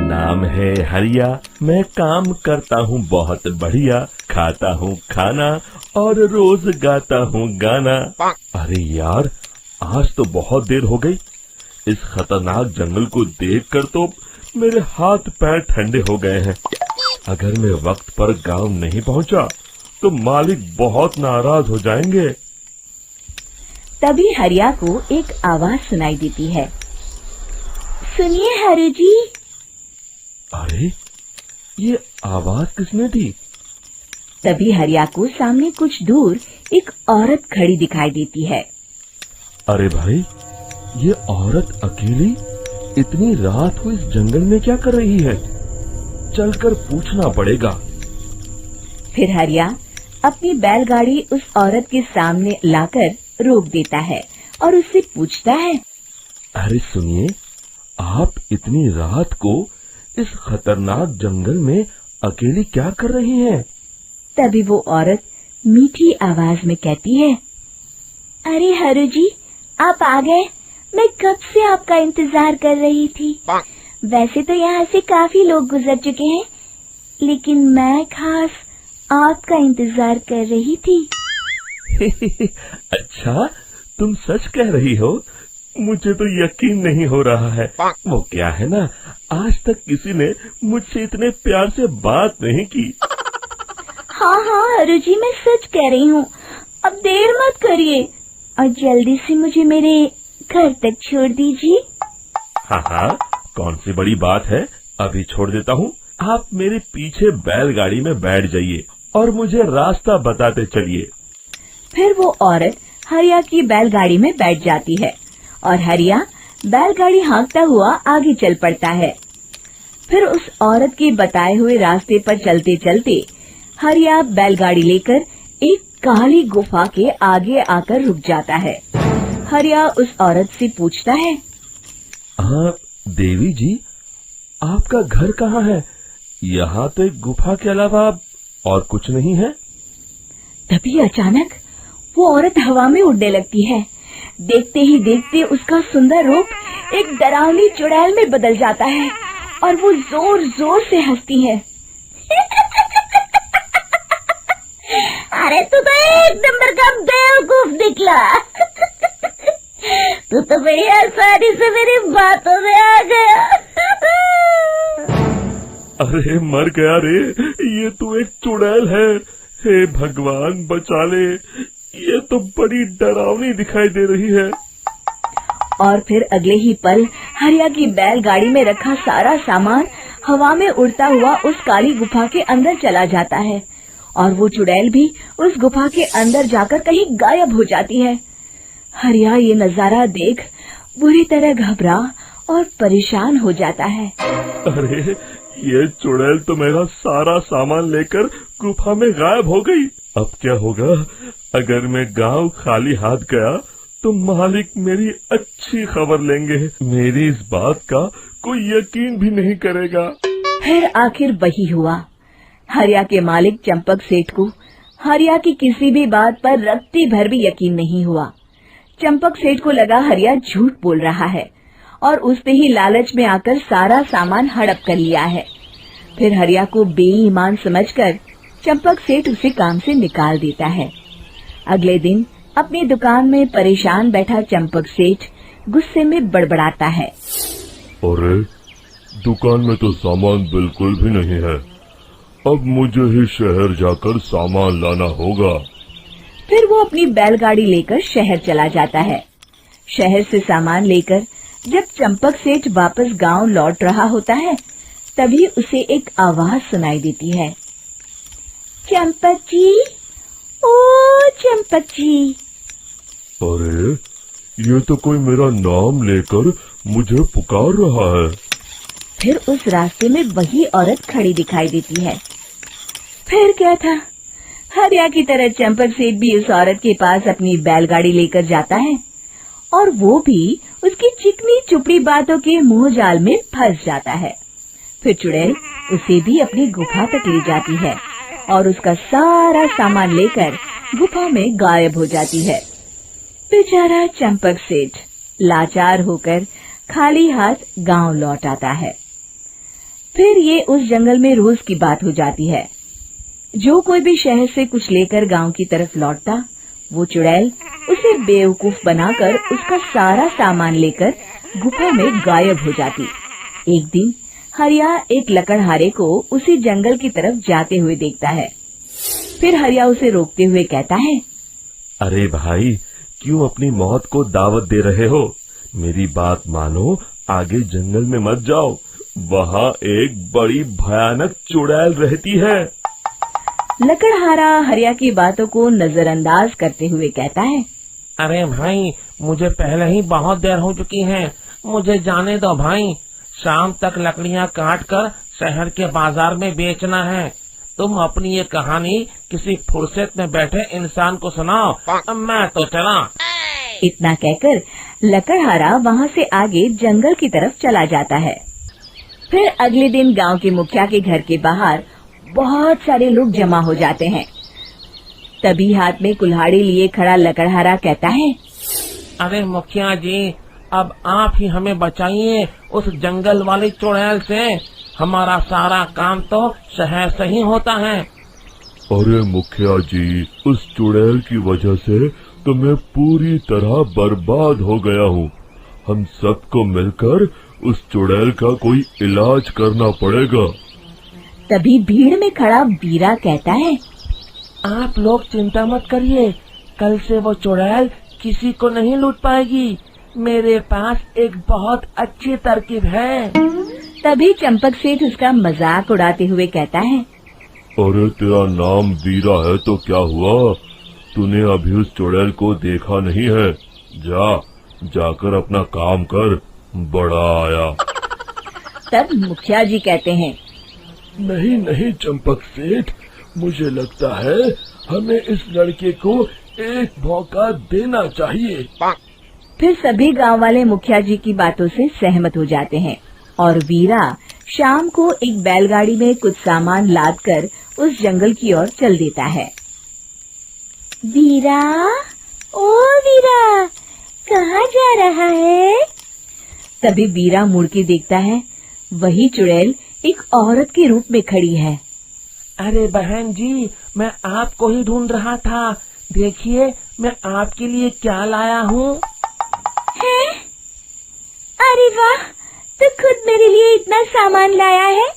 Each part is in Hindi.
नाम है हरिया, मैं काम करता हूँ बहुत बढ़िया, खाता हूँ खाना और रोज गाता हूँ गाना। अरे यार, आज तो बहुत देर हो गई। इस खतरनाक जंगल को देखकर तो मेरे हाथ पैर ठंडे हो गए हैं। अगर मैं वक्त पर गांव नहीं पहुंचा तो मालिक बहुत नाराज हो जाएंगे। तभी हरिया को एक आवाज सुनाई देती है। सुनिए हरु जी। अरे, ये आवाज किसने दी? तभी हरिया को सामने कुछ दूर एक औरत खड़ी दिखाई देती है। अरे भाई, ये औरत अकेली इतनी रात को इस जंगल में क्या कर रही है? चलकर पूछना पड़ेगा। फिर हरिया अपनी बैलगाड़ी उस औरत के सामने लाकर रोक देता है और उससे पूछता है। अरे सुनिए, आप इतनी रात को इस खतरनाक जंगल में अकेली क्या कर रही हैं? तभी वो औरत मीठी आवाज में कहती है। अरे हरु जी, आप आ गए। मैं कब से आपका इंतजार कर रही थी। वैसे तो यहाँ से काफी लोग गुजर चुके हैं, लेकिन मैं खास आपका इंतजार कर रही थी। अच्छा, तुम सच कह रही हो? मुझे तो यकीन नहीं हो रहा है। वो क्या है ना, आज तक किसी ने मुझसे इतने प्यार से बात नहीं की। हाँ हरु जी, मैं सच कह रही हूँ। अब देर मत करिए और जल्दी से मुझे मेरे घर तक छोड़ दीजिए। हाँ, कौन सी बड़ी बात है, अभी छोड़ देता हूँ। आप मेरे पीछे बैलगाड़ी में बैठ जाइए और मुझे रास्ता बताते चलिए। फिर वो औरत हरिया की बैलगाड़ी में बैठ जाती है और हरिया बैलगाड़ी हाँकता हुआ आगे चल पड़ता है। फिर उस औरत के बताए हुए रास्ते पर चलते चलते हरिया बैलगाड़ी लेकर एक काली गुफा के आगे आकर रुक जाता है। हरिया उस औरत से पूछता है। हाँ देवी जी, आपका घर कहाँ है? यहाँ तो एक गुफा के अलावा और कुछ नहीं है। तभी अचानक वो औरत हवा में उड़ने लगती है। देखते ही देखते उसका सुंदर रूप एक डरावनी चुड़ैल में बदल जाता है और वो जोर जोर से हंसती है। अरे तू तो एक नंबर का बेवकूफ निकला। तू तो बड़ी आसानी से मेरी बातों में आ गया। अरे मर गया रे, ये तो एक चुड़ैल है। हे भगवान बचा ले, ये तो बड़ी डरावनी दिखाई दे रही है। और फिर अगले ही पल हरिया की बैलगाड़ी में रखा सारा सामान हवा में उड़ता हुआ उस काली गुफा के अंदर चला जाता है और वो चुड़ैल भी उस गुफा के अंदर जाकर कहीं गायब हो जाती है। हरिया ये नजारा देख बुरी तरह घबरा और परेशान हो जाता है। अरे, ये चुड़ैल तो मेरा सारा सामान लेकर गुफा में गायब हो गई। अब क्या होगा? अगर मैं गांव खाली हाथ गया तो मालिक मेरी अच्छी खबर लेंगे। मेरी इस बात का कोई यकीन भी नहीं करेगा। फिर आखिर वही हुआ। हरिया के मालिक चंपक सेठ को हरिया की किसी भी बात पर रत्ती भर भी यकीन नहीं हुआ। चंपक सेठ को लगा हरिया झूठ बोल रहा है और उसने ही लालच में आकर सारा सामान हड़प कर लिया है। फिर हरिया को बेईमान समझकर चंपक सेठ उसे काम से निकाल देता है। अगले दिन अपनी दुकान में परेशान बैठा चंपक सेठ गुस्से में बड़बड़ाता है। अरे, दुकान में तो सामान बिल्कुल भी नहीं है। अब मुझे ही शहर जाकर सामान लाना होगा। फिर वो अपनी बैलगाड़ी लेकर शहर चला जाता है। शहर से सामान लेकर जब चंपक सेठ वापस गांव लौट रहा होता है, तभी उसे एक आवाज सुनाई देती है। चंपक जी, ओ चंपक जी। अरे, ये तो कोई मेरा नाम लेकर मुझे पुकार रहा है। फिर उस रास्ते में वही औरत खड़ी दिखाई देती है। फिर क्या था, हरिया की तरह चंपक सेठ भी उस औरत के पास अपनी बैलगाड़ी लेकर जाता है और वो भी उसकी चिकनी चुपड़ी बातों के मुंह जाल में फंस जाता है। फिर चुड़ैल उसे भी अपनी गुफा तक ले जाती है और उसका सारा सामान लेकर गुफा में गायब हो जाती है। बेचारा चंपक सेठ लाचार होकर खाली हाथ गांव लौट आता है। फिर ये उस जंगल में रोज की बात हो जाती है। जो कोई भी शहर से कुछ लेकर गांव की तरफ लौटता, वो चुड़ैल उसे बेवकूफ बनाकर उसका सारा सामान लेकर गुफा में गायब हो जाती। एक दिन हरिया एक लकड़हारे को उसी जंगल की तरफ जाते हुए देखता है। फिर हरिया उसे रोकते हुए कहता है, अरे भाई, क्यों अपनी मौत को दावत दे रहे हो? मेरी बात मानो, आगे जंगल में मत जाओ, वहाँ एक बड़ी भयानक चुड़ैल रहती है। लकड़हारा हरिया की बातों को नजरअंदाज करते हुए कहता है, अरे भाई, मुझे पहले ही बहुत देर हो चुकी है, मुझे जाने दो भाई। शाम तक लकड़ियाँ काट कर शहर के बाजार में बेचना है। तुम अपनी ये कहानी किसी फुर्सत में बैठे इंसान को सुनाओ, मैं तो चला। इतना कहकर लकड़हारा वहाँ से आगे जंगल की तरफ चला जाता है। फिर अगले दिन गांव के मुखिया के घर के बाहर बहुत सारे लोग जमा हो जाते हैं। तभी हाथ में कुल्हाड़ी लिए खड़ा लकड़हारा कहता है, अरे मुखिया जी, अब आप ही हमें बचाइए उस जंगल वाली चुड़ैल से। हमारा सारा काम तो शहर से ही होता है। अरे मुखिया जी, उस चुड़ैल की वजह से तो मैं पूरी तरह बर्बाद हो गया हूँ। हम सबको मिलकर उस चुड़ैल का कोई इलाज करना पड़ेगा। तभी भीड़ में खड़ा बीरा कहता है, आप लोग चिंता मत करिए, कल से वो चुड़ैल किसी को नहीं लूट पाएगी। मेरे पास एक बहुत अच्छी तरकीब है। तभी चंपक सेठ उसका मजाक उड़ाते हुए कहता है, अरे तेरा नाम वीरा है तो क्या हुआ? तूने अभी उस चुड़ैल को देखा नहीं है? जाकर अपना काम कर, बड़ा आया। तब मुखिया जी कहते हैं, नहीं नहीं चंपक सेठ, मुझे लगता है हमें इस लड़के को एक मौका देना चाहिए। फिर सभी गांव वाले मुखिया जी की बातों से सहमत हो जाते हैं और वीरा शाम को एक बैलगाड़ी में कुछ सामान लादकर उस जंगल की ओर चल देता है। वीरा, ओ वीरा, कहाँ जा रहा है? तभी वीरा मुड़ के देखता है, वही चुड़ैल एक औरत के रूप में खड़ी है। अरे बहन जी, मैं आपको ही ढूंढ रहा था। देखिए, मैं आपके लिए क्या लाया हूँ। अरे वाह, तो खुद मेरे लिए इतना सामान लाया है।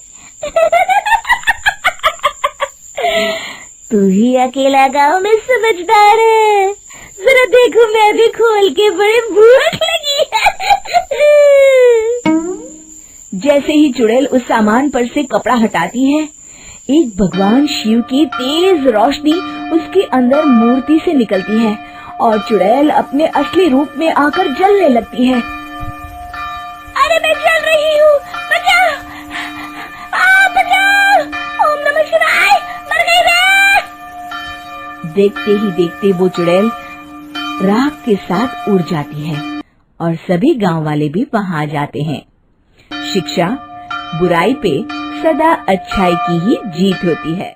तू ही अकेला गांव में समझदार है। जरा देखो, मैं भी खोल के, बड़े भूख लगी है। जैसे ही चुड़ैल उस सामान पर से कपड़ा हटाती है, एक भगवान शिव की तेज रोशनी उसके अंदर मूर्ति से निकलती है और चुड़ैल अपने असली रूप में आकर जलने लगती है। अरे मैं जल रही हूँ, बचाओ, बचाओ, ओम नमः शिवाय, मर गई मैं। देखते ही देखते वो चुड़ैल राख के साथ उड़ जाती है और सभी गांव वाले भी वहां आ जाते हैं। शिक्षा बुराई पे सदा अच्छाई की ही जीत होती है।